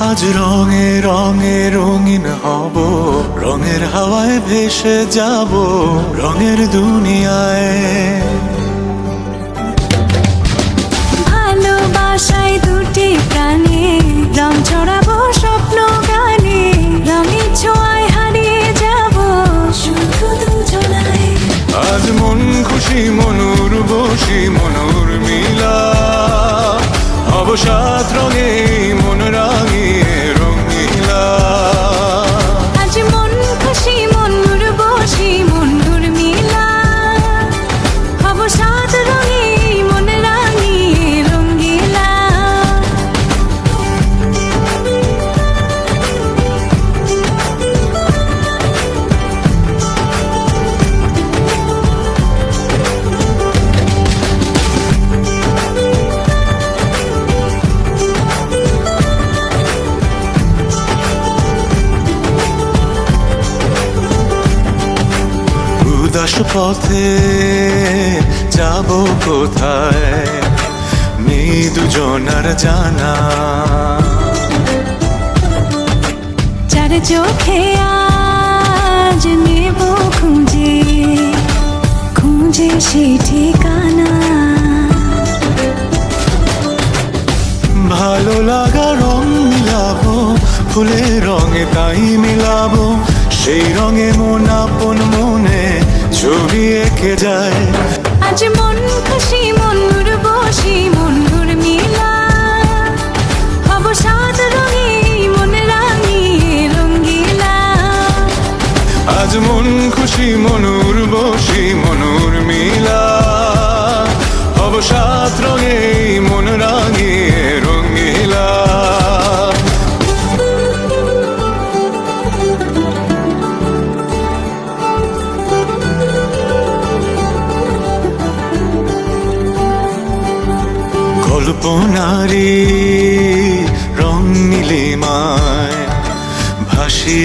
আজ রঙে রঙে রঙিন হব, রঙের হাওয়ায় ভেসে যাব রঙের দুনিয়ায়। ভালোবাসায় দুটি প্রাণে রং ছড়াবো স্বপ্ন গানে, রঙের ছোঁয়ায় হারিয়ে যাব শুধু দুজনায়। আজ মন খুশি মনুর বসি মনুর মিলা, হব সাত রঙে মন রাঙিয়ে রঙিলা। আজ মন খুশি মনুর বসি মনুর মিলা, হব সাত রঙে মন রাঙিয়ে রঙিলা। উদাস পথে যাব কোথায় নেই দুজনার জানা, চার চোখে আজ নেব খুঁজে খুঁজে সে ঠিকানা। ভালো লাগা রং মিলাবো ফুলের রঙে তাই মিলাবো, সেই রঙে মন আপন মনে ছবি এঁকে যায়। আজ মন খুশি মনুর বসি মনুর মিলা, হব সাত রঙে মন রাঙিয়ে রঙিলা। আজ মন খুশি মনুর বসি মনুর মিলা, হব সাত রঙে মন রাঙিয়ে রঙিলা। কল্পনারি রং নীলিমায় ভাসি